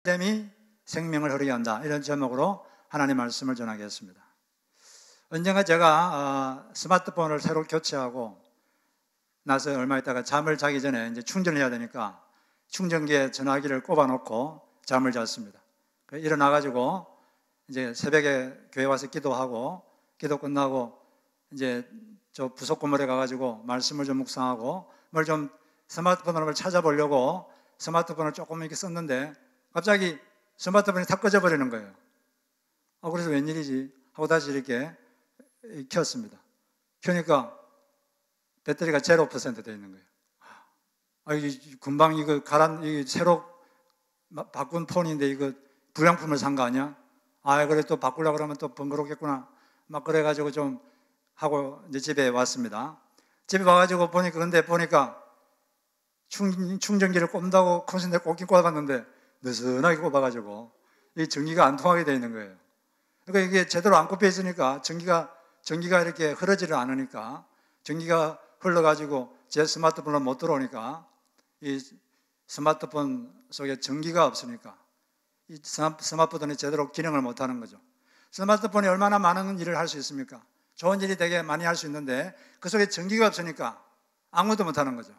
믿음이 생명을 흐르게 한다. 이런 제목으로 하나님의 말씀을 전하겠습니다. 언젠가 제가 스마트폰을 새로 교체하고 나서 얼마 있다가 잠을 자기 전에 이제 충전을 해야 되니까 충전기에 전화기를 꼽아놓고 잠을 잤습니다. 일어나가지고 이제 새벽에 교회 와서 기도하고 기도 끝나고 이제 저 부속 건물에 가가지고 말씀을 좀 묵상하고 뭘 좀 스마트폰을 찾아보려고 스마트폰을 조금 이렇게 썼는데 갑자기 스마트폰이 다 꺼져 버리는 거예요. 그래서 웬일이지 하고 다시 이렇게 켰습니다. 켜니까 배터리가 0% 되어 있는 거예요. 이게 금방 이거 새로 바꾼 폰인데 이거 불량품을 산 거 아니야? 그래 또 바꾸려고 그러면 또 번거롭겠구나. 막 그래가지고 좀 하고 이제 집에 왔습니다. 집에 와가지고 보니까 충전기를 꼽는다고 콘센트를 꽂긴 꽂아봤는데 느슨하게 꼽아가지고 이 전기가 안 통하게 되어 있는 거예요. 그러니까 이게 제대로 안 꼽혀 있으니까 전기가 이렇게 흐르지를 않으니까 전기가 흘러가지고 제 스마트폰으로 못 들어오니까 이 스마트폰 속에 전기가 없으니까 이 스마트폰이 제대로 기능을 못 하는 거죠. 스마트폰이 얼마나 많은 일을 할 수 있습니까? 좋은 일이 되게 많이 할 수 있는데 그 속에 전기가 없으니까 아무것도 못 하는 거죠.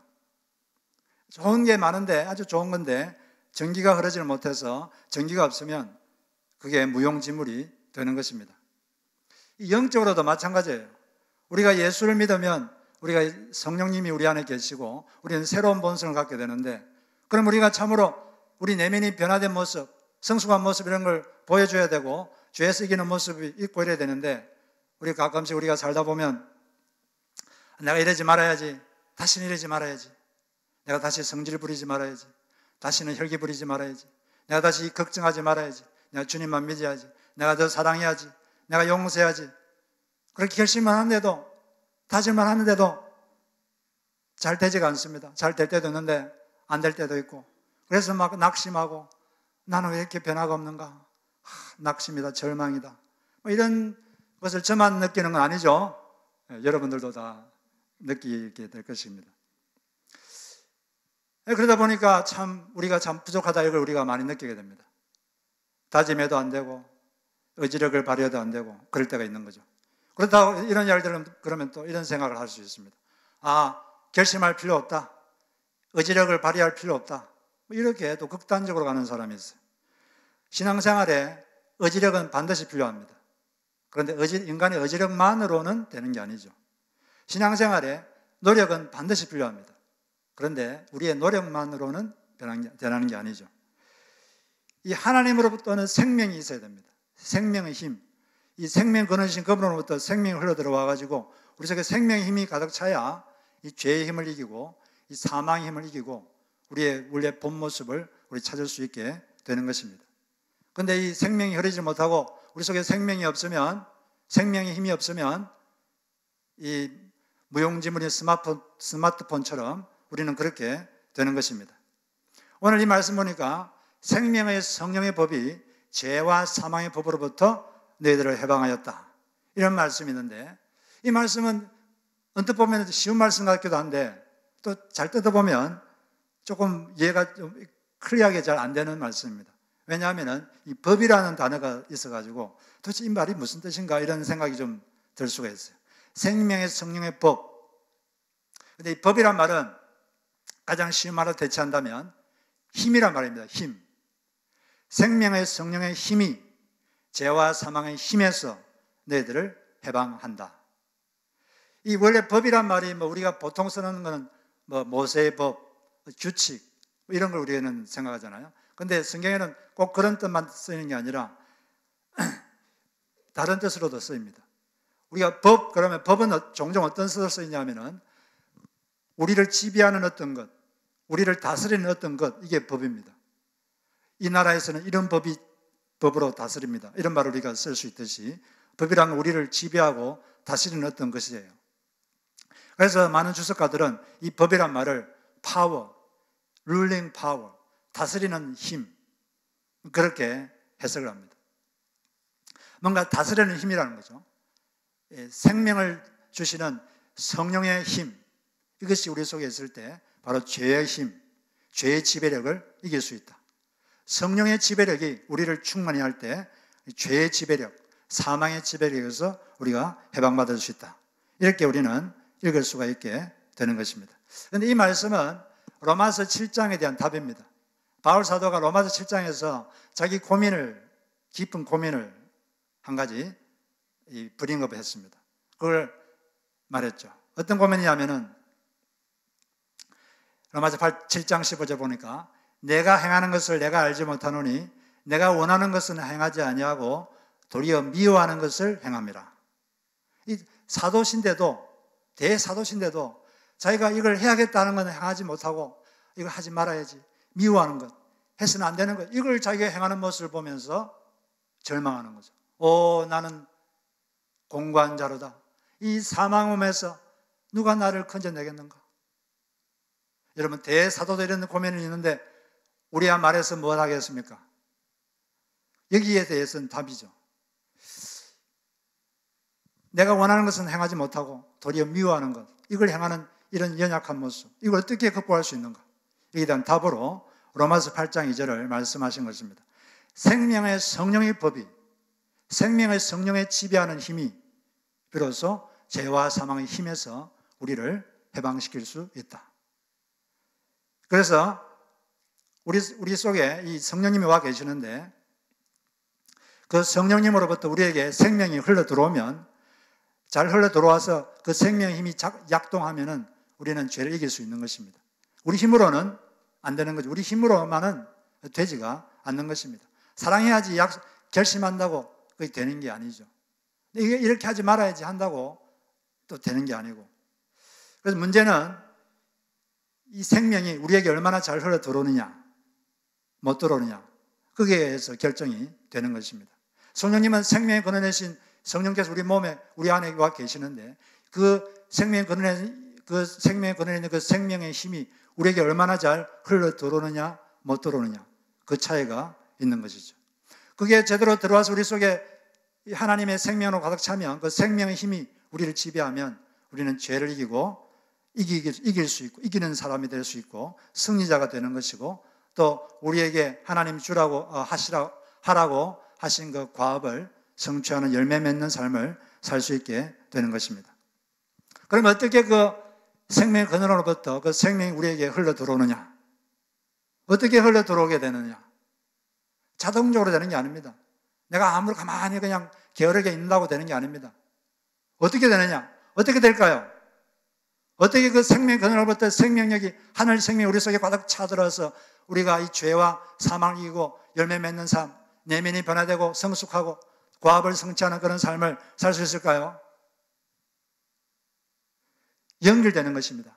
좋은 게 많은데 아주 좋은 건데 전기가 흐르지를 못해서 전기가 없으면 그게 무용지물이 되는 것입니다. 영적으로도 마찬가지예요. 우리가 예수를 믿으면 우리가 성령님이 우리 안에 계시고 우리는 새로운 본성을 갖게 되는데 그럼 우리가 참으로 우리 내면이 변화된 모습, 성숙한 모습 이런 걸 보여줘야 되고 죄에서 이기는 모습이 있고 이래야 되는데 우리 가끔씩 우리가 살다 보면 내가 이러지 말아야지, 다시는 이러지 말아야지, 내가 다시 성질 부리지 말아야지, 다시는 혈기 부리지 말아야지, 내가 다시 걱정하지 말아야지, 내가 주님만 믿어야지, 내가 더 사랑해야지, 내가 용서해야지. 그렇게 결심만 하는데도 다짐만 하는데도 잘 되지가 않습니다. 잘 될 때도 있는데 안 될 때도 있고 그래서 막 낙심하고 나는 왜 이렇게 변화가 없는가? 낙심이다, 절망이다. 이런 것을 저만 느끼는 건 아니죠. 여러분들도 다 느끼게 될 것입니다. 그러다 보니까 우리가 참 부족하다 이걸 우리가 많이 느끼게 됩니다. 다짐해도 안 되고 의지력을 발휘해도 안 되고 그럴 때가 있는 거죠. 그렇다고 이런 이야기들은 그러면 또 이런 생각을 할 수 있습니다. 결심할 필요 없다. 의지력을 발휘할 필요 없다. 이렇게 또 극단적으로 가는 사람이 있어요. 신앙생활에 의지력은 반드시 필요합니다. 그런데 인간의 의지력만으로는 되는 게 아니죠. 신앙생활에 노력은 반드시 필요합니다. 그런데 우리의 노력만으로는 변하는 게 아니죠. 이 하나님으로부터는 생명이 있어야 됩니다. 생명의 힘. 이 생명 거느신 그분으로부터 생명이 흘러 들어와가지고 우리 속에 생명의 힘이 가득 차야 이 죄의 힘을 이기고 이 사망의 힘을 이기고 우리의 원래 본 모습을 우리 찾을 수 있게 되는 것입니다. 그런데 이 생명이 흐르지 못하고 우리 속에 생명이 없으면, 생명의 힘이 없으면 이 무용지물인 스마트폰처럼 우리는 그렇게 되는 것입니다. 오늘 이 말씀 보니까 생명의 성령의 법이 죄와 사망의 법으로부터 너희들을 해방하였다. 이런 말씀이 있는데 이 말씀은 언뜻 보면 쉬운 말씀 같기도 한데 또 잘 뜯어보면 조금 이해가 좀 클리어하게 잘 안 되는 말씀입니다. 왜냐하면 이 법이라는 단어가 있어가지고 도대체 이 말이 무슨 뜻인가 이런 생각이 좀 들 수가 있어요. 생명의 성령의 법. 근데 이 법이란 말은 가장 쉬운 말로 대체한다면 힘이란 말입니다. 힘. 생명의 성령의 힘이 죄와 사망의 힘에서 너희들을 해방한다. 이 원래 법이란 말이 우리가 보통 쓰는 것은 모세의 법, 규칙 이런 걸 우리는 생각하잖아요. 그런데 성경에는 꼭 그런 뜻만 쓰이는 게 아니라 다른 뜻으로도 쓰입니다. 우리가 그러면 법은 종종 어떤 뜻으로 쓰이냐면은 우리를 지배하는 어떤 것, 우리를 다스리는 어떤 것, 이게 법입니다. 이 나라에서는 이런 법으로 다스립니다. 이런 말을 우리가 쓸 수 있듯이 법이란 우리를 지배하고 다스리는 어떤 것이에요. 그래서 많은 주석가들은 이 법이란 말을 파워, ruling power, 다스리는 힘 그렇게 해석을 합니다. 뭔가 다스리는 힘이라는 거죠. 생명을 주시는 성령의 힘 이것이 우리 속에 있을 때 바로 죄의 힘, 죄의 지배력을 이길 수 있다. 성령의 지배력이 우리를 충만히 할 때 죄의 지배력, 사망의 지배력에서 우리가 해방받을 수 있다. 이렇게 우리는 읽을 수가 있게 되는 것입니다. 그런데 이 말씀은 로마서 7장에 대한 답입니다. 바울 사도가 로마서 7장에서 자기 깊은 고민을 한 가지 브링업했습니다. 그걸 말했죠. 어떤 고민이냐면은 로마서 7장 15절 보니까 내가 행하는 것을 내가 알지 못하노니 내가 원하는 것은 행하지 아니하고 도리어 미워하는 것을 행함이라. 이 사도신데도, 대사도신데도 자기가 이걸 해야겠다는 건 행하지 못하고 이걸 하지 말아야지, 미워하는 것, 해서는 안 되는 것, 이걸 자기가 행하는 모습을 보면서 절망하는 거죠. 나는 공고한 자로다. 이 사망음에서 누가 나를 건져내겠는가? 여러분, 대사도도 이런 고민이 있는데 우리야 말해서 뭘 하겠습니까? 여기에 대해서는 답이죠. 내가 원하는 것은 행하지 못하고 도리어 미워하는 것, 이걸 행하는 이런 연약한 모습, 이걸 어떻게 극복할 수 있는가? 여기에 대한 답으로 로마서 8장 2절을 말씀하신 것입니다. 생명의 성령의 법이, 생명의 성령의 지배하는 힘이 비로소 죄와 사망의 힘에서 우리를 해방시킬 수 있다. 그래서 우리 속에 이 성령님이 와 계시는데 그 성령님으로부터 우리에게 생명이 흘러 들어오면, 잘 흘러 들어와서 그 생명의 힘이 약동하면은 우리는 죄를 이길 수 있는 것입니다. 우리 힘으로는 안 되는 거죠. 우리 힘으로만은 되지가 않는 것입니다. 사랑해야지 결심한다고 그게 되는 게 아니죠. 이게 이렇게 하지 말아야지 한다고 또 되는 게 아니고. 그래서 문제는 이 생명이 우리에게 얼마나 잘 흘러 들어오느냐, 못 들어오느냐, 거기에 의해서 결정이 되는 것입니다. 성령님은 생명의 근원이신 성령께서 우리 몸에, 우리 안에 와 계시는데 그 생명의 근원에 있는 그 생명의 힘이 우리에게 얼마나 잘 흘러 들어오느냐, 못 들어오느냐, 그 차이가 있는 것이죠. 그게 제대로 들어와서 우리 속에 하나님의 생명으로 가득 차면, 그 생명의 힘이 우리를 지배하면 우리는 죄를 이길 수 있고, 이기는 사람이 될 수 있고, 승리자가 되는 것이고, 또 우리에게 하나님 하라고 하신 그 과업을 성취하는 열매 맺는 삶을 살 수 있게 되는 것입니다. 그러면 어떻게 그 생명의 근원으로부터 그 생명이 우리에게 흘러 들어오느냐? 어떻게 흘러 들어오게 되느냐? 자동적으로 되는 게 아닙니다. 내가 아무리 가만히 그냥 게으르게 있는다고 되는 게 아닙니다. 어떻게 되느냐? 어떻게 될까요? 어떻게 그 생명의 근원으로부터 생명력이, 하늘 생명이 우리 속에 가득 차들어서 우리가 이 죄와 사망을 이기고 열매 맺는 삶, 내면이 변화되고 성숙하고 과업을 성취하는 그런 삶을 살 수 있을까요? 연결되는 것입니다.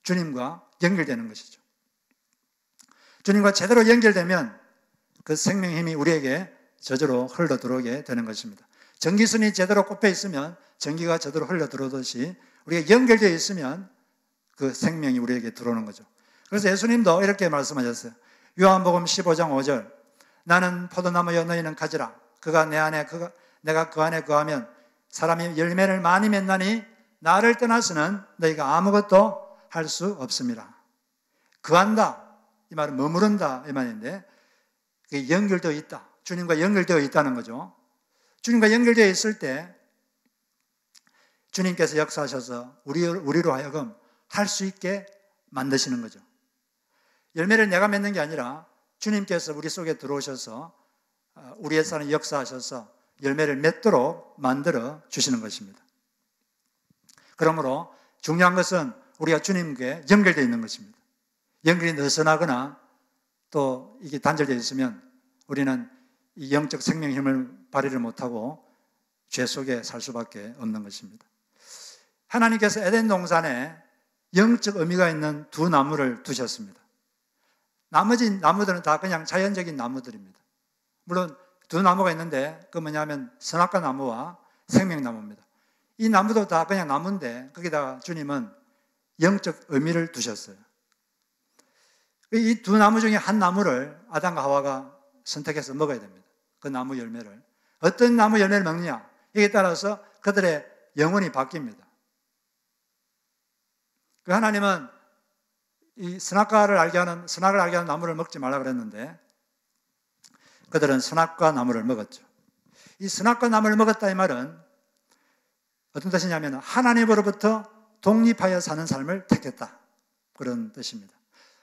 주님과 연결되는 것이죠. 주님과 제대로 연결되면 그 생명의 힘이 우리에게 저절로 흘러 들어오게 되는 것입니다. 전기선이 제대로 꼽혀 있으면 전기가 저절로 흘러 들어오듯이 우리가 연결되어 있으면 그 생명이 우리에게 들어오는 거죠. 그래서 예수님도 이렇게 말씀하셨어요. 요한복음 15장 5절, 나는 포도나무여 너희는 가지라. 그가 내 안에, 내가 그 안에 거하면 사람이 열매를 많이 맺나니 나를 떠나서는 너희가 아무것도 할 수 없습니다. 거한다, 이 말은 머무른다 이 말인데, 그게 연결되어 있다, 주님과 연결되어 있다는 거죠. 주님과 연결되어 있을 때 주님께서 역사하셔서 우리로 하여금 할 수 있게 만드시는 거죠. 열매를 내가 맺는 게 아니라 주님께서 우리 속에 들어오셔서 우리의 삶에 역사하셔서 열매를 맺도록 만들어 주시는 것입니다. 그러므로 중요한 것은 우리가 주님께 연결되어 있는 것입니다. 연결이 느슨하거나 또 이게 단절되어 있으면 우리는 이 영적 생명의 힘을 발휘를 못하고 죄 속에 살 수밖에 없는 것입니다. 하나님께서 에덴 동산에 영적 의미가 있는 두 나무를 두셨습니다. 나머지 나무들은 다 그냥 자연적인 나무들입니다. 물론 두 나무가 있는데 그 뭐냐면 선악과 나무와 생명나무입니다. 이 나무도 다 그냥 나무인데 거기다가 주님은 영적 의미를 두셨어요. 이 두 나무 중에 한 나무를 아담과 하와가 선택해서 먹어야 됩니다. 그 나무 열매를. 어떤 나무 열매를 먹느냐, 이에 따라서 그들의 영혼이 바뀝니다. 그 하나님은 이 선악을 알게 하는 나무를 먹지 말라 그랬는데 그들은 선악과 나무를 먹었죠. 이 선악과 나무를 먹었다 이 말은 어떤 뜻이냐면 하나님으로부터 독립하여 사는 삶을 택했다, 그런 뜻입니다.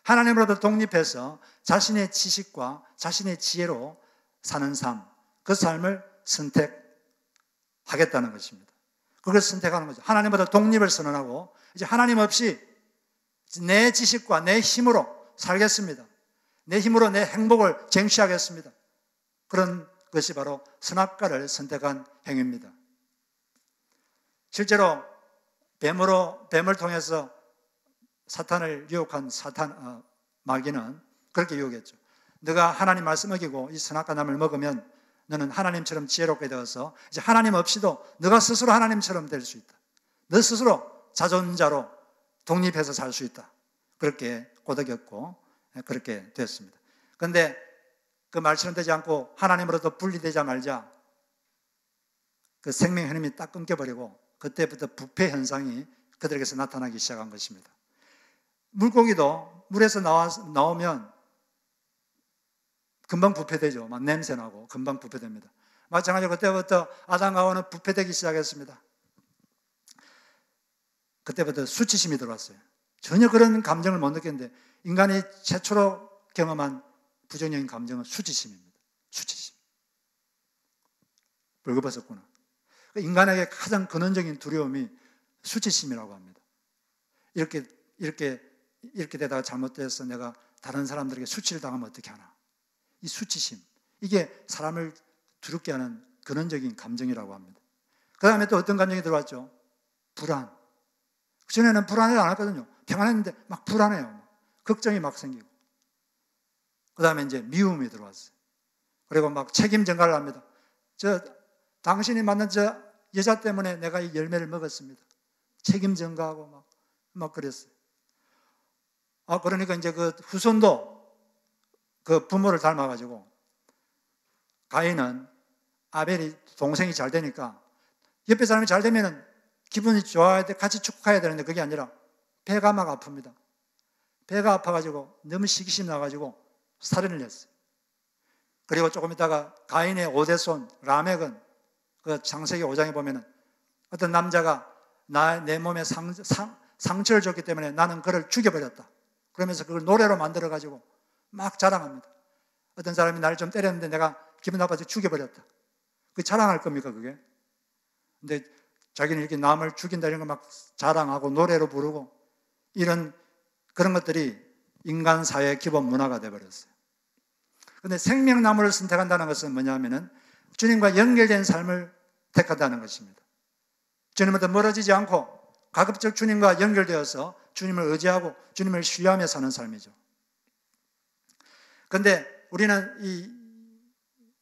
하나님으로부터 독립해서 자신의 지식과 자신의 지혜로 사는 삶, 그 삶을 선택하겠다는 것입니다. 그걸 선택하는 거죠. 하나님보다 독립을 선언하고 이제 하나님 없이 내 지식과 내 힘으로 살겠습니다. 내 힘으로 내 행복을 쟁취하겠습니다. 그런 것이 바로 선악과를 선택한 행위입니다. 실제로 뱀을 통해서 사탄을 유혹한 마귀는 그렇게 유혹했죠. 너가 하나님 말씀 어기고 이 선악과 나무를 먹으면 너는 하나님처럼 지혜롭게 되어서 이제 하나님 없이도 너가 스스로 하나님처럼 될 수 있다. 너 스스로 자존자로 독립해서 살 수 있다. 그렇게 꼬드겼고 그렇게 됐습니다. 그런데 그 말처럼 되지 않고 하나님으로부터 분리되자 말자 그 생명 흐름이 딱 끊겨버리고 그때부터 부패 현상이 그들에게서 나타나기 시작한 것입니다. 물고기도 물에서 나오면 금방 부패되죠. 막 냄새나고 금방 부패됩니다. 마찬가지로 그때부터 아담과 하와는 부패되기 시작했습니다. 그때부터 수치심이 들어왔어요. 전혀 그런 감정을 못 느꼈는데 인간이 최초로 경험한 부정적인 감정은 수치심입니다. 수치심. 벌거벗었구나. 인간에게 가장 근원적인 두려움이 수치심이라고 합니다. 이렇게 되다가 잘못돼서 내가 다른 사람들에게 수치를 당하면 어떻게 하나. 이 수치심, 이게 사람을 두렵게 하는 근원적인 감정이라고 합니다. 그 다음에 또 어떤 감정이 들어왔죠? 불안. 그전에는 불안해도 안 했거든요. 평안했는데 막 불안해요. 걱정이 막 생기고. 그 다음에 이제 미움이 들어왔어요. 그리고 막 책임 전가를 합니다. 당신이 만난 저 여자 때문에 내가 이 열매를 먹었습니다. 책임 전가하고 막 그랬어요. 그러니까 이제 그 후손도 그 부모를 닮아가지고 가인은 아벨이 동생이 잘 되니까 옆에 사람이 잘 되면은 기분이 좋아야 돼, 같이 축하해야 되는데 그게 아니라 배가 막 아픕니다. 배가 아파가지고 너무 시기심 나가지고 살인을 했어요. 그리고 조금 있다가 가인의 5대손 라멕은 그 창세기 5장에 보면은 어떤 남자가 내 몸에 상처를 줬기 때문에 나는 그를 죽여버렸다. 그러면서 그걸 노래로 만들어가지고 막 자랑합니다. 어떤 사람이 나를 좀 때렸는데 내가 기분 나빠서 죽여버렸다. 그게 자랑할 겁니까, 그게? 근데 자기는 이렇게 남을 죽인다 이런 거 막 자랑하고 노래로 부르고 그런 것들이 인간 사회의 기본 문화가 되어버렸어요. 그런데 생명나무를 선택한다는 것은 뭐냐면은 주님과 연결된 삶을 택한다는 것입니다. 주님부터 멀어지지 않고 가급적 주님과 연결되어서 주님을 의지하고 주님을 신뢰하며 사는 삶이죠. 그런데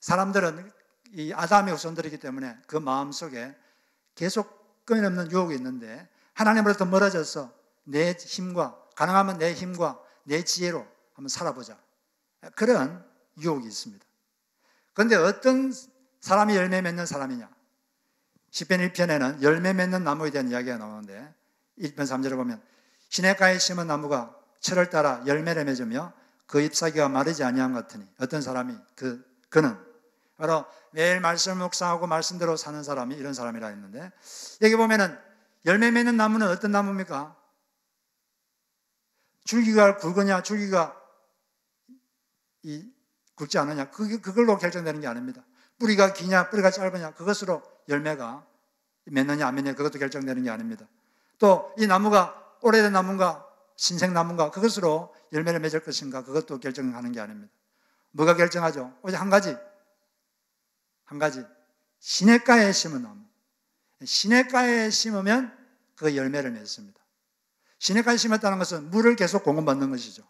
사람들은 이 아담의 후손들이기 때문에 그 마음속에 계속 끊임없는 유혹이 있는데 하나님으로부터 멀어져서 내 힘과 가능하면 내 힘과 내 지혜로 한번 살아보자. 그런 유혹이 있습니다. 그런데 어떤 사람이 열매 맺는 사람이냐? 시편 1편에는 열매 맺는 나무에 대한 이야기가 나오는데 1편 3절을 보면 시냇가에 심은 나무가 철을 따라 열매를 맺으며 그 잎사귀가 마르지 아니한 것 같으니 어떤 사람이 그는 바로 매일 말씀을 묵상하고 말씀대로 사는 사람이 이런 사람이라 했는데 여기 보면은 열매 맺는 나무는 어떤 나무입니까? 줄기가 굵으냐 줄기가 굵지 않느냐 그걸로 결정되는 게 아닙니다. 뿌리가 기냐 뿌리가 짧으냐 그것으로 열매가 맺느냐 안 맺느냐 그것도 결정되는 게 아닙니다. 또 이 나무가 오래된 나무인가 신생나무인가 그것으로 열매를 맺을 것인가 그것도 결정하는 게 아닙니다. 뭐가 결정하죠? 오직 한 가지 시냇가에 심은 나무. 시냇가에 심으면 그 열매를 맺습니다. 시냇가에 심었다는 것은 물을 계속 공급받는 것이죠.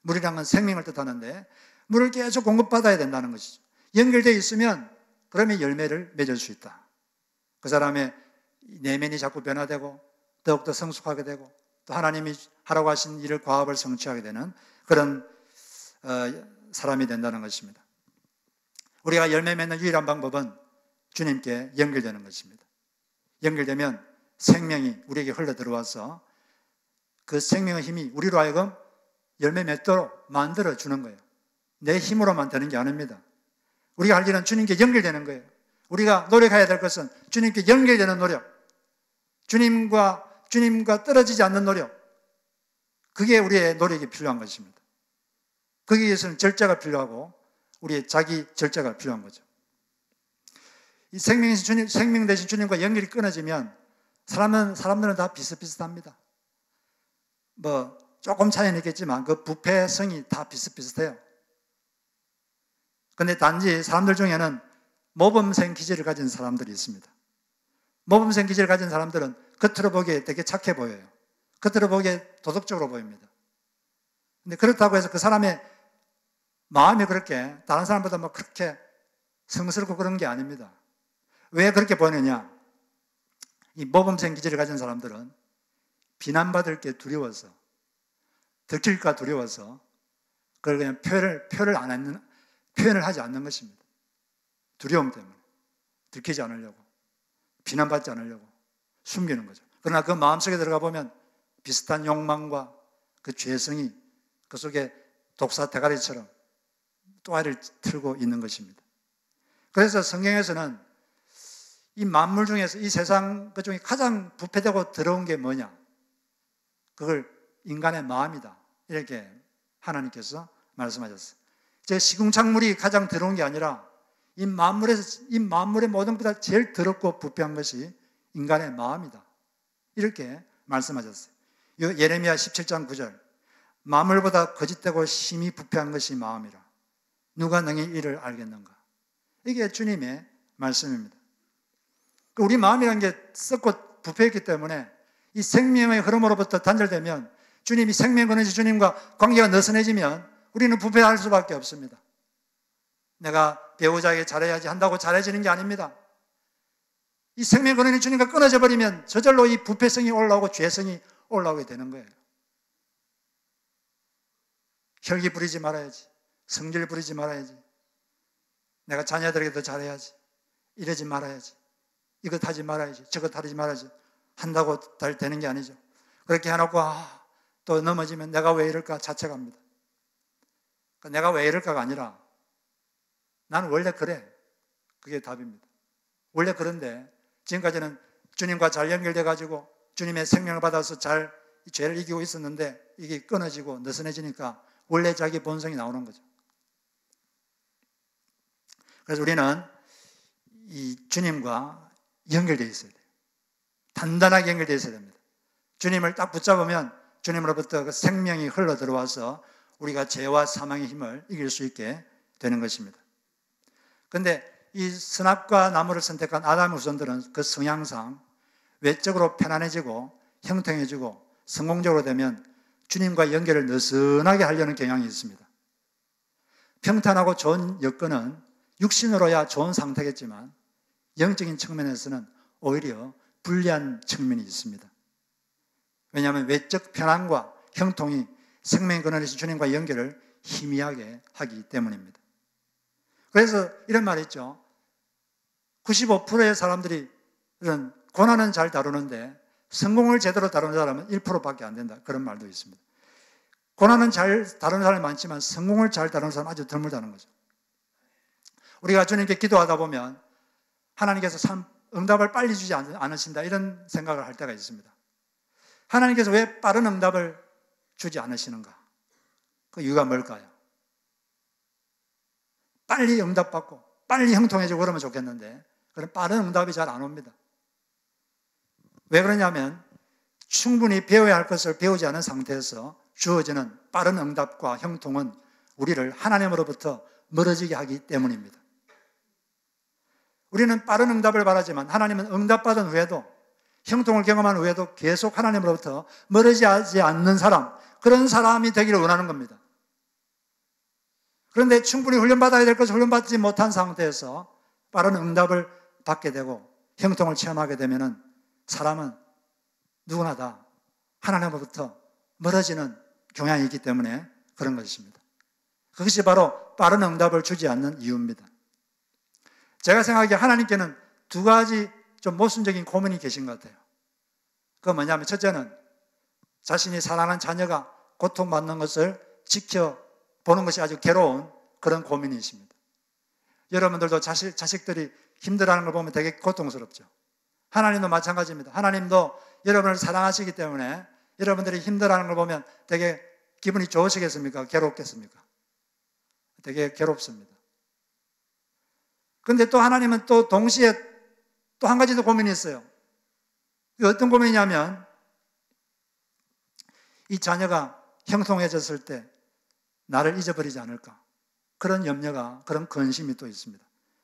물이란 건 생명을 뜻하는데 물을 계속 공급받아야 된다는 것이죠. 연결되어 있으면 그러면 열매를 맺을 수 있다. 그 사람의 내면이 자꾸 변화되고 더욱더 성숙하게 되고 또 하나님이 하라고 하신 일을 과업을 성취하게 되는 그런 사람이 된다는 것입니다. 우리가 열매 맺는 유일한 방법은 주님께 연결되는 것입니다. 연결되면 생명이 우리에게 흘러 들어와서 그 생명의 힘이 우리로 하여금 열매 맺도록 만들어주는 거예요. 내 힘으로만 되는 게 아닙니다. 우리가 할 일은 주님께 연결되는 거예요. 우리가 노력해야 될 것은 주님께 연결되는 노력, 주님과 떨어지지 않는 노력, 그게 우리의 노력이 필요한 것입니다. 거기에 위해서는 절제가 필요하고 우리의 자기 절제가 필요한 거죠. 이 생명 대신 주님과 연결이 끊어지면 사람들은 다 비슷비슷합니다. 뭐 조금 차이는 있겠지만 그 부패성이 다 비슷비슷해요. 그런데 단지 사람들 중에는 모범생 기질을 가진 사람들이 있습니다. 모범생 기질을 가진 사람들은 겉으로 보기에 되게 착해 보여요. 겉으로 보기에 도덕적으로 보입니다. 근데 그렇다고 해서 그 사람의 마음이 그렇게 다른 사람보다 뭐 그렇게 성스럽고 그런 게 아닙니다. 왜 그렇게 보느냐? 이 모범생 기질을 가진 사람들은 비난받을 게 두려워서, 들킬까 두려워서 그걸 그냥 표현을 하지 않는 것입니다. 두려움 때문에 들키지 않으려고, 비난받지 않으려고 숨기는 거죠. 그러나 그 마음속에 들어가 보면 비슷한 욕망과 그 죄성이 그 속에 독사 대가리처럼 또아리를 틀고 있는 것입니다. 그래서 성경에서는 이 만물 중에서 이 세상 그 중에 가장 부패되고 더러운 게 뭐냐? 그걸 인간의 마음이다. 이렇게 하나님께서 말씀하셨어요. 제 시궁창물이 가장 더러운 게 아니라 이 만물의 모든 것보다 제일 더럽고 부패한 것이 인간의 마음이다. 이렇게 말씀하셨어요. 예레미야 17장 9절. 만물보다 거짓되고 심히 부패한 것이 마음이라. 누가 능히 이를 알겠는가? 이게 주님의 말씀입니다. 우리 마음이라는 게 썩고 부패했기 때문에 이 생명의 흐름으로부터 단절되면 주님이 생명 끊어지 주님과 관계가 느슨해지면 우리는 부패할 수밖에 없습니다. 내가 배우자에게 잘해야지 한다고 잘해지는 게 아닙니다. 이 생명 근원이 주님과 끊어져 버리면 저절로 이 부패성이 올라오고 죄성이 올라오게 되는 거예요. 혈기 부리지 말아야지. 성질 부리지 말아야지. 내가 자녀들에게도 잘해야지. 이러지 말아야지. 이것 하지 말아야지. 저것 하지 말아야지. 한다고 잘 되는 게 아니죠. 그렇게 해놓고 또 넘어지면 내가 왜 이럴까 자책합니다. 내가 왜 이럴까가 아니라 나는 원래 그래. 그게 답입니다. 원래 그런데 지금까지는 주님과 잘 연결돼 가지고 주님의 생명을 받아서 잘 죄를 이기고 있었는데 이게 끊어지고 느슨해지니까 원래 자기 본성이 나오는 거죠. 그래서 우리는 이 주님과 연결되어 있어야 돼요. 단단하게 연결되어 있어야 됩니다. 주님을 딱 붙잡으면 주님으로부터 그 생명이 흘러 들어와서 우리가 죄와 사망의 힘을 이길 수 있게 되는 것입니다. 그런데 이 선악과 나무를 선택한 아담의 후손들은 그 성향상 외적으로 편안해지고 형통해지고 성공적으로 되면 주님과 연결을 느슨하게 하려는 경향이 있습니다. 평탄하고 좋은 여건은 육신으로야 좋은 상태겠지만 영적인 측면에서는 오히려 불리한 측면이 있습니다. 왜냐하면 외적 편안과 형통이 생명의 근원이신 주님과 연결을 희미하게 하기 때문입니다. 그래서 이런 말이 있죠. 95%의 사람들이 이런 고난은 잘 다루는데 성공을 제대로 다루는 사람은 1%밖에 안 된다. 그런 말도 있습니다. 고난은 잘 다루는 사람이 많지만 성공을 잘 다루는 사람은 아주 드물다는 거죠. 우리가 주님께 기도하다 보면 하나님께서 참 응답을 빨리 주지 않으신다 이런 생각을 할 때가 있습니다. 하나님께서 왜 빠른 응답을 주지 않으시는가? 그 이유가 뭘까요? 빨리 응답받고 빨리 형통해지고 그러면 좋겠는데 그런 빠른 응답이 잘 안 옵니다. 왜 그러냐면 충분히 배워야 할 것을 배우지 않은 상태에서 주어지는 빠른 응답과 형통은 우리를 하나님으로부터 멀어지게 하기 때문입니다. 우리는 빠른 응답을 바라지만 하나님은 응답받은 후에도 형통을 경험한 후에도 계속 하나님으로부터 멀어지지 않는 사람, 그런 사람이 되기를 원하는 겁니다. 그런데 충분히 훈련받아야 될 것을 훈련받지 못한 상태에서 빠른 응답을 받게 되고 형통을 체험하게 되면 사람은 누구나 다 하나님으로부터 멀어지는 경향이 있기 때문에 그런 것입니다. 그것이 바로 빠른 응답을 주지 않는 이유입니다. 제가 생각하기에 하나님께는 두 가지 좀 모순적인 고민이 계신 것 같아요. 그건 뭐냐면 첫째는 자신이 사랑하는 자녀가 고통받는 것을 지켜보는 것이 아주 괴로운 그런 고민이 있습니다. 여러분들도 자식들이 힘들어하는 걸 보면 되게 고통스럽죠. 하나님도 마찬가지입니다. 하나님도 여러분을 사랑하시기 때문에 여러분들이 힘들어하는 걸 보면 되게 기분이 좋으시겠습니까? 괴롭겠습니까? 되게 괴롭습니다. 그런데 또 하나님은 또 동시에 또 한 가지 더 고민이 있어요. 어떤 고민이냐면 이 자녀가 형통해졌을 때 나를 잊어버리지 않을까? 그런 염려가, 그런 근심이 또 있습니다.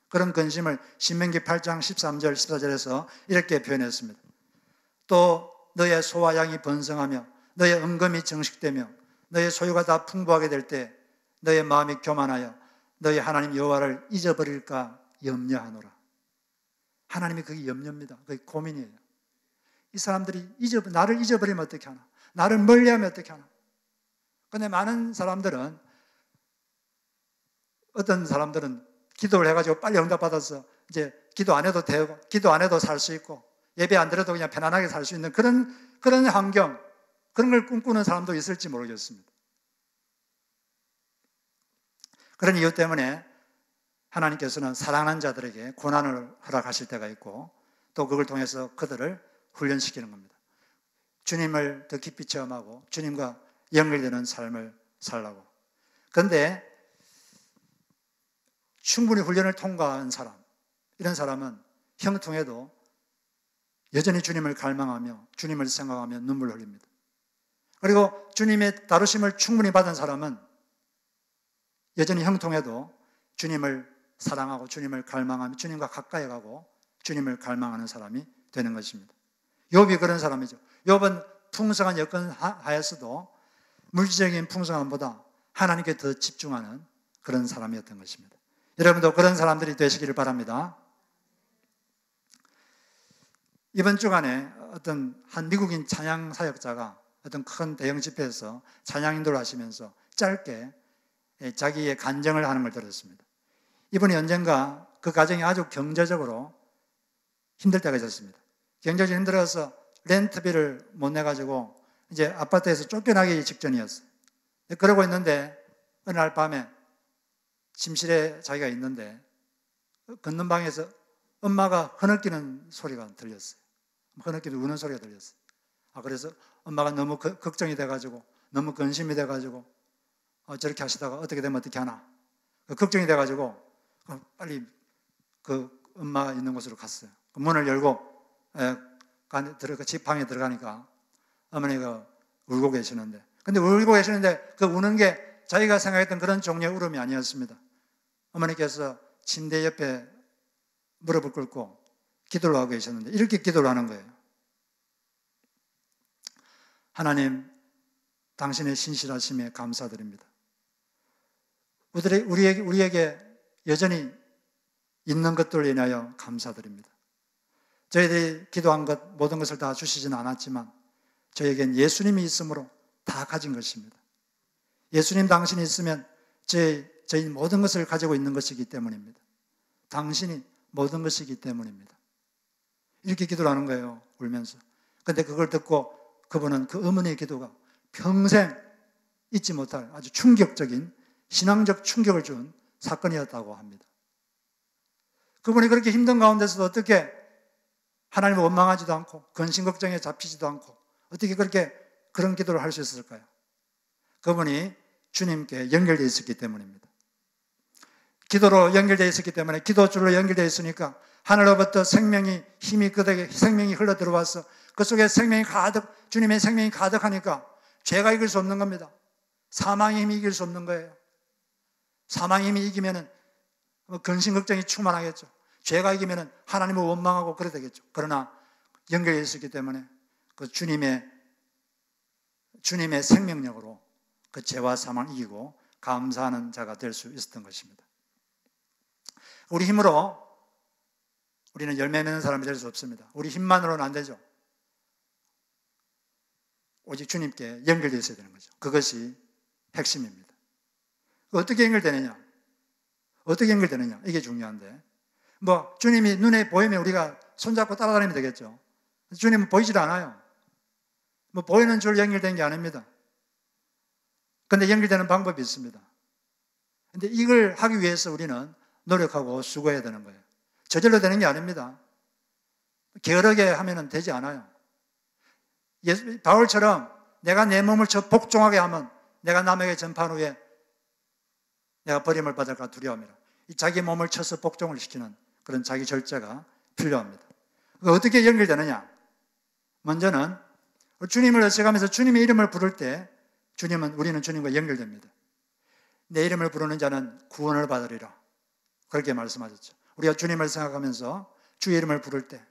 그런 근심을 신명기 8장 13절, 14절에서 이렇게 표현했습니다. 또 너의 소와 양이 번성하며 너의 은금이 정식되며 너의 소유가 다 풍부하게 될 때 너의 마음이 교만하여 너의 하나님 여호와를 잊어버릴까 염려하노라. 하나님이 그게 염려입니다. 그게 고민이에요. 이 사람들이 나를 잊어버리면 어떻게 하나? 나를 멀리하면 어떻게 하나? 그런데 많은 사람들은, 어떤 사람들은 기도를 해가지고 빨리 응답받아서 이제 기도 안 해도 되고 기도 안 해도 살 수 있고 예배 안 드려도 그냥 편안하게 살 수 있는 그런 환경, 그런 걸 꿈꾸는 사람도 있을지 모르겠습니다. 그런 이유 때문에 하나님께서는 사랑하는 자들에게 고난을 허락하실 때가 있고 또 그걸 통해서 그들을 훈련시키는 겁니다. 주님을 더 깊이 체험하고 주님과 연결되는 삶을 살라고. 그런데 충분히 훈련을 통과한 사람, 이런 사람은 형통해도 여전히 주님을 갈망하며 주님을 생각하며 눈물을 흘립니다. 그리고 주님의 다루심을 충분히 받은 사람은 여전히 형통해도 주님을 사랑하고 주님을 갈망하며 주님과 가까이 가고 주님을 갈망하는 사람이 되는 것입니다. 욥이 그런 사람이죠. 욥은 풍성한 여건 하에서도 물질적인 풍성함보다 하나님께 더 집중하는 그런 사람이었던 것입니다. 여러분도 그런 사람들이 되시기를 바랍니다. 이번 주간에 어떤 한 미국인 찬양 사역자가 어떤 큰 대형 집회에서 찬양 인도를 하시면서 짧게 자기의 간증을 하는 걸 들었습니다. 이분이 언젠가 그 가정이 아주 경제적으로 힘들 때가 있었습니다. 경제적으로 힘들어서 렌트비를 못 내가지고 이제 아파트에서 쫓겨나기 직전이었어요. 그러고 있는데 어느 날 밤에 침실에 자기가 있는데 걷는 방에서 엄마가 흐느끼는 소리가 들렸어요. 흐느끼는 우는 소리가 들렸어요. 그래서 엄마가 너무 걱정이 돼가지고 너무 근심이 돼가지고 저렇게 하시다가 어떻게 되면 어떻게 하나 걱정이 돼가지고 빨리 그 엄마 있는 곳으로 갔어요. 문을 열고 집 방에 들어가니까 어머니가 울고 계시는데, 근데 울고 계시는데 그 우는 게 자기가 생각했던 그런 종류의 울음이 아니었습니다. 어머니께서 침대 옆에 무릎을 꿇고 기도를 하고 계셨는데 이렇게 기도를 하는 거예요. 하나님, 당신의 신실하심에 감사드립니다. 우리에게 여전히 있는 것들을 인하여 감사드립니다. 저희들이 기도한 것 모든 것을 다 주시지는 않았지만 저에겐 예수님이 있으므로 다 가진 것입니다. 예수님 당신이 있으면 저희 모든 것을 가지고 있는 것이기 때문입니다. 당신이 모든 것이기 때문입니다. 이렇게 기도를 하는 거예요, 울면서. 그런데 그걸 듣고 그분은 그 어머니의 기도가 평생 잊지 못할 아주 충격적인 신앙적 충격을 준 사건이었다고 합니다. 그분이 그렇게 힘든 가운데서도 어떻게 하나님을 원망하지도 않고 근심 걱정에 잡히지도 않고 어떻게 그런 기도를 할 수 있었을까요? 그분이 주님께 연결되어 있었기 때문입니다. 기도로 연결되어 있었기 때문에, 기도줄로 연결되어 있으니까 하늘로부터 생명이 힘이 그에게 생명이 흘러 들어와서 그 속에 생명이 가득, 주님의 생명이 가득하니까 죄가 이길 수 없는 겁니다. 사망의 힘이 이길 수 없는 거예요. 사망의 힘이 이기면은 근심 걱정이 충만하겠죠. 죄가 이기면은 하나님을 원망하고 그래야 되겠죠. 그러나 연결되어 있었기 때문에 그 주님의 생명력으로 그 죄와 사망을 이기고 감사하는 자가 될 수 있었던 것입니다. 우리 힘으로 우리는 열매 맺는 사람이 될 수 없습니다. 우리 힘만으로는 안 되죠. 오직 주님께 연결되어 있어야 되는 거죠. 그것이 핵심입니다. 어떻게 연결되느냐? 어떻게 연결되느냐? 이게 중요한데, 주님이 눈에 보이면 우리가 손잡고 따라다니면 되겠죠. 주님은 보이질 않아요. 보이는 줄 연결된 게 아닙니다. 그런데 연결되는 방법이 있습니다. 그런데 이걸 하기 위해서 우리는 노력하고 수고해야 되는 거예요. 저절로 되는 게 아닙니다. 게으르게 하면 되지 않아요. 바울처럼 내가 내 몸을 복종하게 하면 내가 남에게 전파한 후에 내가 버림을 받을까 두려움이라. 자기 몸을 쳐서 복종을 시키는 그런 자기 절제가 필요합니다. 어떻게 연결되느냐? 먼저는 주님을 의식하면서 주님의 이름을 부를 때 우리는 주님과 연결됩니다. 내 이름을 부르는 자는 구원을 받으리라. 그렇게 말씀하셨죠. 우리가 주님을 생각하면서 주의 이름을 부를 때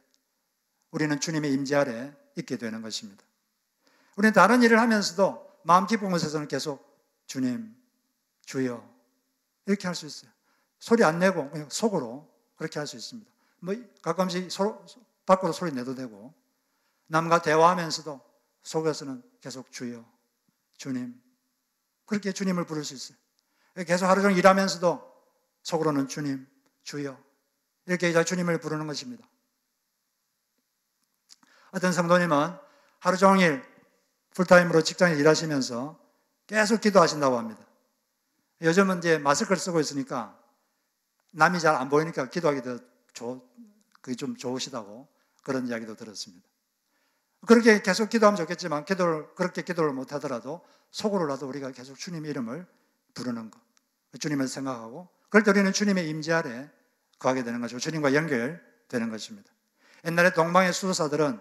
우리는 주님의 임재 아래 있게 되는 것입니다. 우리는 다른 일을 하면서도 마음 깊은 곳에서는 계속 주님, 주여 이렇게 할 수 있어요. 소리 안 내고 그냥 속으로 그렇게 할 수 있습니다. 가끔씩 밖으로 소리 내도 되고 남과 대화하면서도 속에서는 계속 주여, 주님 그렇게 주님을 부를 수 있어요. 계속 하루 종일 일하면서도 속으로는 주님, 주여 이렇게 주님을 부르는 것입니다. 어떤 성도님은 하루 종일 풀타임으로 직장에 일하시면서 계속 기도하신다고 합니다. 요즘은 이제 마스크를 쓰고 있으니까 남이 잘 안 보이니까 기도하기 그게 좀 좋으시다고 그런 이야기도 들었습니다. 그렇게 계속 기도하면 좋겠지만 그렇게 기도를 못하더라도 속으로라도 우리가 계속 주님의 이름을 부르는 것, 주님을 생각하고 그럴 때 우리는 주님의 임재 아래 거하게 되는 것이고 주님과 연결되는 것입니다. 옛날에 동방의 수도사들은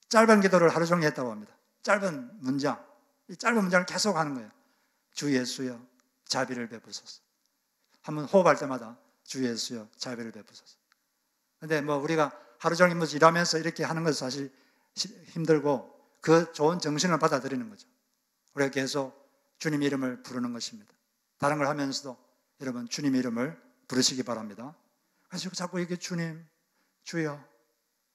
짧은 기도를 하루 종일 했다고 합니다. 짧은 문장, 이 짧은 문장을 계속 하는 거예요. 주 예수여 자비를 베푸소서. 한번 호흡할 때마다 주 예수여 자비를 베푸소서. 근데 우리가 하루 종일 일하면서 이렇게 하는 것은 사실 힘들고 그 좋은 정신을 받아들이는 거죠. 우리가 계속 주님 이름을 부르는 것입니다. 다른 걸 하면서도 여러분 주님 이름을 부르시기 바랍니다. 그래서 자꾸 이게 주님, 주여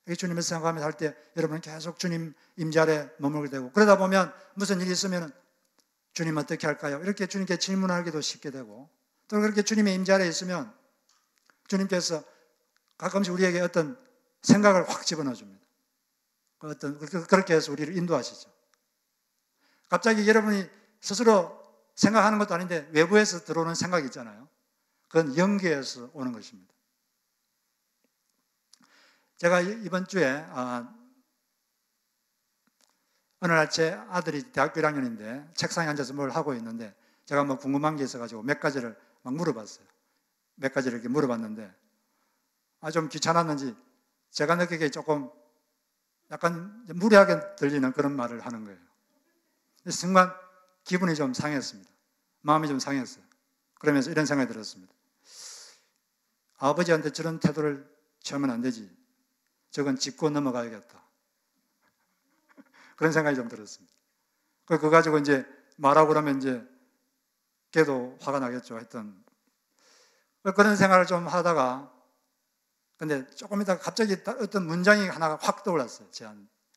이 주님을 생각하면서 할 때 여러분은 계속 주님 임재 아래 머물게 되고 그러다 보면 무슨 일이 있으면 주님 어떻게 할까요? 이렇게 주님께 질문하기도 쉽게 되고 또 그렇게 주님의 임재 아래 있으면 주님께서 가끔씩 우리에게 어떤 생각을 확 집어넣어 줍니다. 그렇게 해서 우리를 인도하시죠. 갑자기 여러분이 스스로 생각하는 것도 아닌데 외부에서 들어오는 생각이 있잖아요. 그건 영계에서 오는 것입니다. 제가 이번 주에 어느 날 제 아들이 대학교 1학년인데 책상에 앉아서 뭘 하고 있는데 제가 궁금한 게 있어가지고 몇 가지를 막 물어봤어요. 몇 가지를 이렇게 물어봤는데 좀 귀찮았는지 제가 느끼기에 조금 약간 무례하게 들리는 그런 말을 하는 거예요. 순간 기분이 좀 상했습니다. 마음이 좀 상했어요. 그러면서 이런 생각이 들었습니다. 아버지한테 저런 태도를 취하면 안 되지. 저건 짚고 넘어가야겠다. 그런 생각이 좀 들었습니다. 그거 가지고 이제 말하고 그러면 이제 걔도 화가 나겠죠. 하여튼 그런 생각을 좀 하다가 근데 조금 있다가 갑자기 어떤 문장이 하나가 확 떠올랐어요.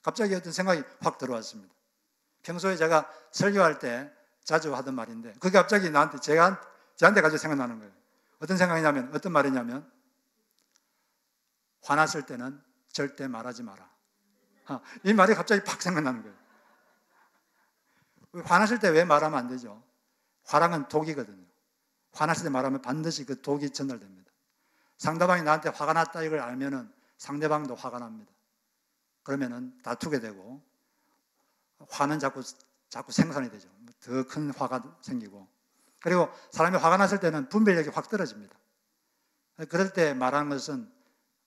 갑자기 어떤 생각이 확 들어왔습니다. 평소에 제가 설교할 때 자주 하던 말인데 그게 갑자기 저한테 가지고 생각나는 거예요. 어떤 말이냐면 화났을 때는 절대 말하지 마라. 이 말이 갑자기 팍 생각나는 거예요. 화났을 때 왜 말하면 안 되죠? 화랑은 독이거든요. 화났을 때 말하면 반드시 그 독이 전달됩니다. 상대방이 나한테 화가 났다 이걸 알면은 상대방도 화가 납니다. 그러면은 다투게 되고 화는 자꾸 생산이 되죠. 더 큰 화가 생기고 그리고 사람이 화가 났을 때는 분별력이 확 떨어집니다. 그럴 때 말하는 것은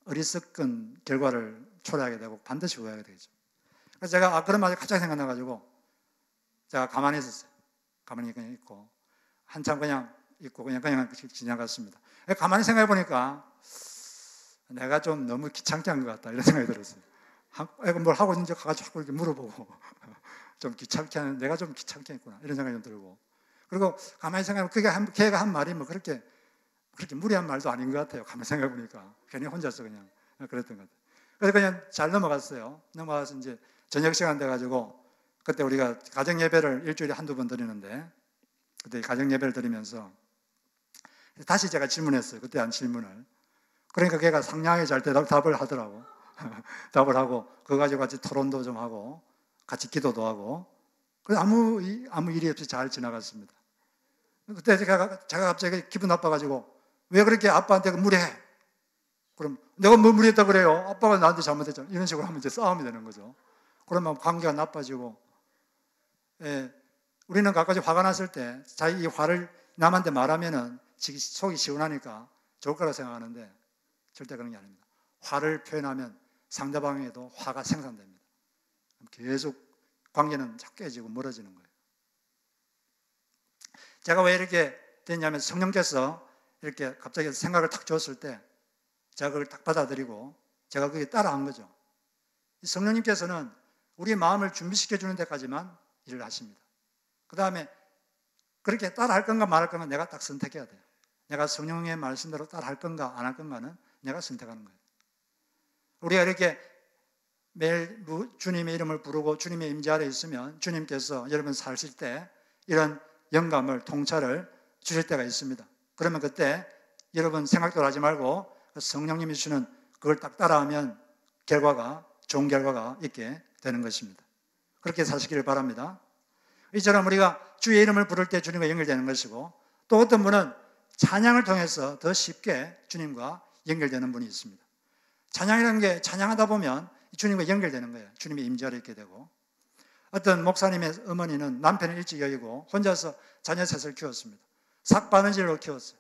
어리석은 결과를 초래하게 되고 반드시 후회하게 되죠. 그래서 제가 그런 말이 갑자기 생각나가지고 제가 가만히 있었어요. 가만히 그냥 있고 한참 그냥 있고 그냥 지나갔습니다. 가만히 생각해 보니까 내가 좀 너무 귀찮게 한 것 같다 이런 생각이 들었어요. 뭘 하고 있는지 가가지고 이렇게 물어보고 좀 귀찮게 하는 내가 좀 귀찮게 했구나 이런 생각이 좀 들고 그리고 가만히 생각하면 걔가 한 말이 그렇게 무리한 말도 아닌 것 같아요. 가만히 생각해 보니까 괜히 혼자서 그냥 그랬던 것 같아요. 그래서 그냥 잘 넘어갔어요. 넘어가서 이제 저녁 시간 돼가지고 그때 우리가 가정 예배를 일주일에 한두 번 드리는데 그때 가정 예배를 드리면서 다시 제가 질문했어요. 그때 한 질문을. 그러니까 걔가 상냥하게 잘 답을 하더라고. 답을 하고 그거 가지고 같이 토론도 좀 하고 같이 기도도 하고 그래서 아무 일이 없이 잘 지나갔습니다. 그때 제가 갑자기 기분 나빠가지고 왜 그렇게 아빠한테 무례해? 그럼 내가 뭐 무례했다 그래요? 아빠가 나한테 잘못했잖아. 이런 식으로 하면 이제 싸움이 되는 거죠. 그러면 관계가 나빠지고, 예, 우리는 가끔씩 화가 났을 때 자기 이 화를 남한테 말하면은 속이 시원하니까 좋을 거라 생각하는데 절대 그런 게 아닙니다. 화를 표현하면 상대방에도 화가 생산됩니다. 계속 관계는 자꾸 깨지고 멀어지는 거예요. 제가 왜 이렇게 됐냐면 성령께서 이렇게 갑자기 생각을 탁 줬을 때 제가 그걸 딱 받아들이고 제가 그게 따라한 거죠. 성령님께서는 우리의 마음을 준비시켜 주는 데까지만 일을 하십니다. 그 다음에 그렇게 따라할 건가 말할 건가 내가 딱 선택해야 돼요. 내가 성령의 말씀대로 따라할 건가 안 할 건가는 내가 선택하는 거예요. 우리가 이렇게 매일 주님의 이름을 부르고 주님의 임재 아래 있으면 주님께서 여러분 사실 때 이런 영감을, 통찰을 주실 때가 있습니다. 그러면 그때 여러분 생각도 하지 말고 성령님이 주시는 그걸 딱 따라하면 좋은 결과가 있게 되는 것입니다. 그렇게 사시기를 바랍니다. 이처럼 우리가 주의 이름을 부를 때 주님과 연결되는 것이고, 또 어떤 분은 찬양을 통해서 더 쉽게 주님과 연결되는 분이 있습니다. 찬양이라는 게 찬양하다 보면 주님과 연결되는 거예요. 주님의 임재를 있게 되고, 어떤 목사님의 어머니는 남편을 일찍 여의고 혼자서 자녀 셋을 키웠습니다. 삭바느질로 키웠어요.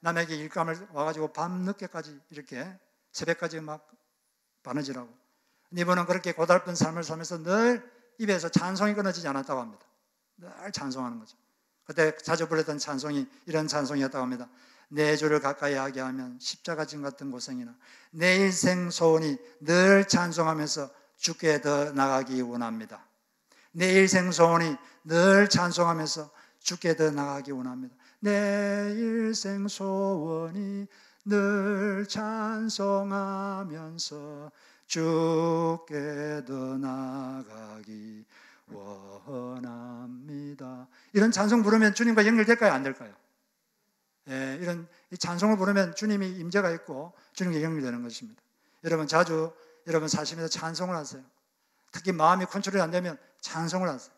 남에게 일감을 와가지고 밤늦게까지 이렇게 새벽까지 막 바느질하고, 이분은 그렇게 고달픈 삶을 살면서 늘 입에서 찬송이 끊어지지 않았다고 합니다. 늘 찬송하는 거죠. 그때 자주 불렀던 찬송이 이런 찬송이었다고 합니다. 내 주를 가까이 하게 하면 십자가 진 같은 고생이나 내 일생 소원이 늘 찬송하면서 주께 더 나가기 원합니다. 내 일생 소원이 늘 찬송하면서 주께 더 나가기 원합니다. 내 일생 소원이 늘 찬송하면서 주께 더 나가기 원합니다. 이런 찬송 부르면 주님과 연결될까요? 안 될까요? 예, 이런 이 찬송을 부르면 주님이 임재가 있고 주님과 연결되는 것입니다. 여러분 자주 여러분 사시면서 찬송을 하세요. 특히 마음이 컨트롤이 안 되면 찬송을 하세요.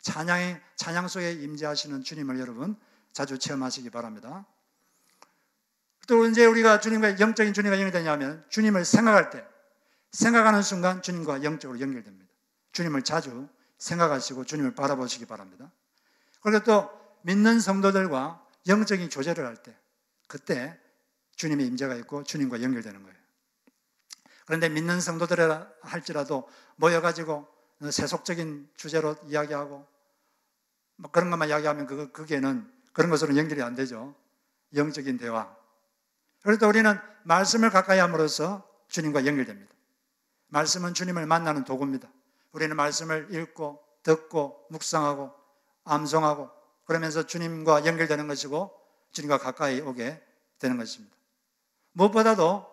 찬양 속에 임재하시는 주님을 여러분 자주 체험하시기 바랍니다. 또 언제 우리가 영적인 주님과 연결되냐면 주님을 생각할 때, 생각하는 순간 주님과 영적으로 연결됩니다. 주님을 자주 생각하시고 주님을 바라보시기 바랍니다. 그리고 또 믿는 성도들과 영적인 교제를 할 때, 그때 주님의 임재가 있고 주님과 연결되는 거예요. 그런데 믿는 성도들이라 할지라도 모여가지고 세속적인 주제로 이야기하고 그런 것만 이야기하면 그게는 그런 것으로는 연결이 안 되죠. 영적인 대화. 그래도 우리는 말씀을 가까이 함으로써 주님과 연결됩니다. 말씀은 주님을 만나는 도구입니다. 우리는 말씀을 읽고 듣고 묵상하고 암송하고 그러면서 주님과 연결되는 것이고 주님과 가까이 오게 되는 것입니다. 무엇보다도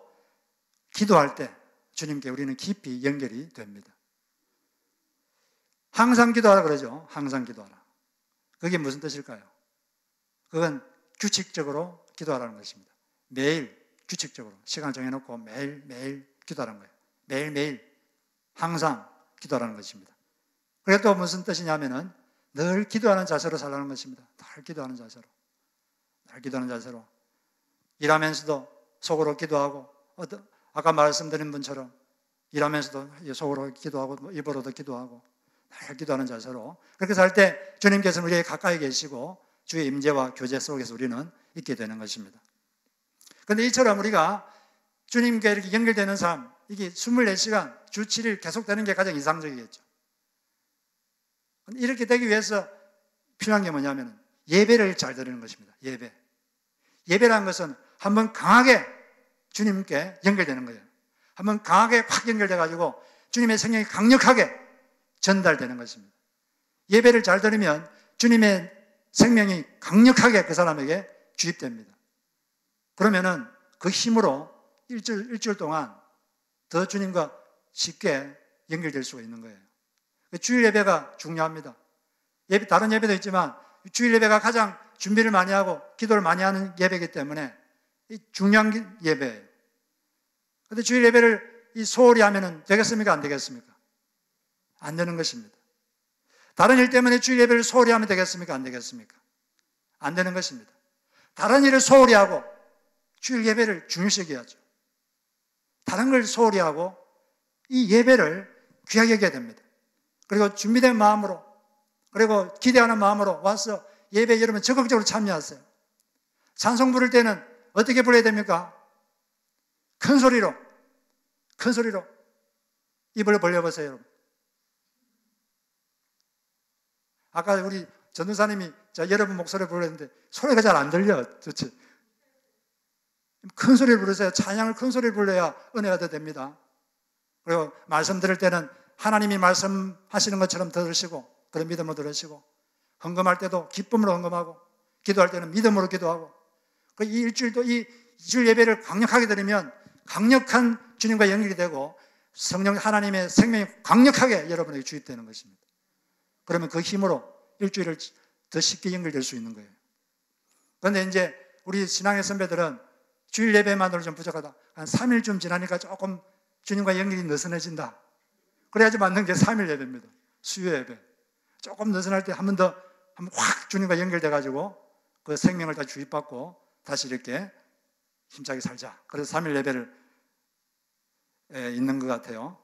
기도할 때 주님께 우리는 깊이 연결이 됩니다. 항상 기도하라 그러죠. 항상 기도하라. 그게 무슨 뜻일까요? 그건 규칙적으로 기도하라는 것입니다. 매일 규칙적으로 시간 정해놓고 매일 기도하라는 거예요. 매일매일 항상 기도하라는 것입니다. 그게 또 무슨 뜻이냐면은 늘 기도하는 자세로 살라는 것입니다. 늘 기도하는 자세로. 늘 기도하는 자세로. 일하면서도 속으로 기도하고, 아까 말씀드린 분처럼 일하면서도 속으로 기도하고, 입으로도 기도하고, 늘 기도하는 자세로. 그렇게 살 때 주님께서는 우리에게 가까이 계시고 주의 임재와 교제 속에서 우리는 있게 되는 것입니다. 그런데 이처럼 우리가 주님께 이렇게 연결되는 삶, 이게 24시간, 주 7일 계속되는 게 가장 이상적이겠죠. 이렇게 되기 위해서 필요한 게 뭐냐면 예배를 잘 드리는 것입니다. 예배라는 것은 한번 강하게 주님께 연결되는 거예요. 한번 강하게 확 연결돼가지고 주님의 생명이 강력하게 전달되는 것입니다. 예배를 잘 드리면 주님의 생명이 강력하게 그 사람에게 주입됩니다. 그러면은 그 힘으로 일주일 동안 더 주님과 쉽게 연결될 수가 있는 거예요. 주일 예배가 중요합니다. 다른 예배도 있지만 주일 예배가 가장 준비를 많이 하고 기도를 많이 하는 예배이기 때문에 중요한 예배예요. 그런데 주일 예배를 소홀히 하면 되겠습니까? 안 되겠습니까? 안 되는 것입니다. 다른 일 때문에 주일 예배를 소홀히 하면 되겠습니까? 안 되겠습니까? 안 되는 것입니다. 다른 일을 소홀히 하고 주일 예배를 중요시 여겨야죠. 다른 걸 소홀히 하고 이 예배를 귀하게 여겨야 됩니다. 그리고 준비된 마음으로, 그리고 기대하는 마음으로 와서 예배 여러분 적극적으로 참여하세요. 찬송 부를 때는 어떻게 불러야 됩니까? 큰 소리로 입을 벌려보세요, 여러분. 아까 우리 전도사님이 여러분 목소리를 부르는데 소리가 잘 안 들려. 그렇지? 큰 소리를 부르세요. 찬양을 큰 소리를 불러야 은혜가 더 됩니다. 그리고 말씀 들을 때는 하나님이 말씀하시는 것처럼 들으시고, 그런 믿음으로 들으시고, 헌금할 때도 기쁨으로 헌금하고, 기도할 때는 믿음으로 기도하고, 이 일주일도 이 주일 예배를 강력하게 드리면 강력한 주님과 연결이 되고 성령 하나님의 생명이 강력하게 여러분에게 주입되는 것입니다. 그러면 그 힘으로 일주일을 더 쉽게 연결될 수 있는 거예요. 그런데 이제 우리 신앙의 선배들은 주일 예배만으로 좀 부족하다. 한 3일쯤 지나니까 조금 주님과 연결이 느슨해진다. 그래야지 맞는 게 3일 예배입니다. 수요 예배. 조금 느슨할 때 한 번 더 확 주님과 연결돼가지고 그 생명을 다 주입받고 다시 이렇게 힘차게 살자. 그래서 3일 예배를 있는 것 같아요.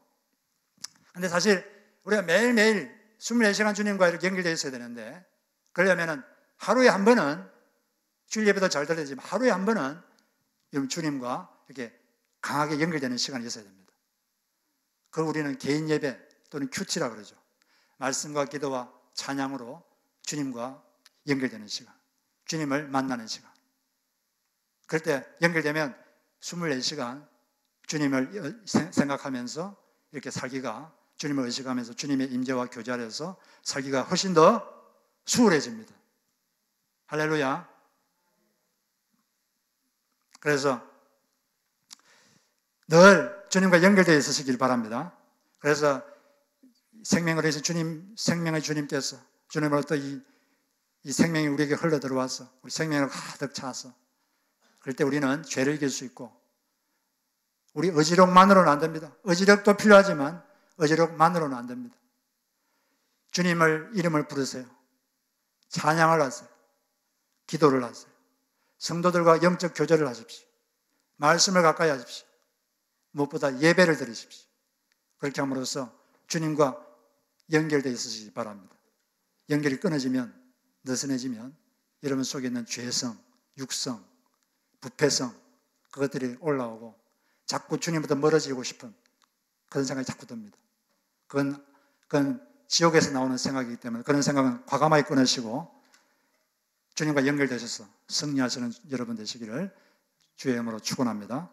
근데 사실 우리가 매일매일 24시간 주님과 이렇게 연결되어 있어야 되는데, 그러려면은 하루에 한 번은, 주일 예배도 잘 들리지만 하루에 한 번은 주님과 이렇게 강하게 연결되는 시간이 있어야 됩니다. 그걸 우리는 개인 예배 또는 큐티라 그러죠. 말씀과 기도와 찬양으로 주님과 연결되는 시간, 주님을 만나는 시간. 그럴 때 연결되면 24시간 주님을 생각하면서 이렇게 살기가, 주님을 의식하면서 주님의 임재와 교제하면서 살기가 훨씬 더 수월해집니다. 할렐루야. 그래서 늘 주님과 연결되어 있으시길 바랍니다. 그래서 생명을 해서 생명의 주님께서, 주님으로부터 이 생명이 우리에게 흘러 들어와서 우리 생명을 가득 차서, 그럴 때 우리는 죄를 이길 수 있고, 우리 의지력만으로는 안 됩니다. 의지력도 필요하지만 의지력만으로는 안 됩니다. 주님을 이름을 부르세요. 찬양을 하세요. 기도를 하세요. 성도들과 영적 교제를 하십시오. 말씀을 가까이 하십시오. 무엇보다 예배를 드리십시오. 그렇게 함으로써 주님과 연결되어 있으시기 바랍니다. 연결이 끊어지면, 느슨해지면 여러분 속에 있는 죄성, 육성, 부패성, 그것들이 올라오고 자꾸 주님부터 멀어지고 싶은 그런 생각이 자꾸 듭니다. 그건 지옥에서 나오는 생각이기 때문에 그런 생각은 과감하게 끊으시고 주님과 연결되셔서 승리하시는 여러분 되시기를 주의 이름으로 축원합니다.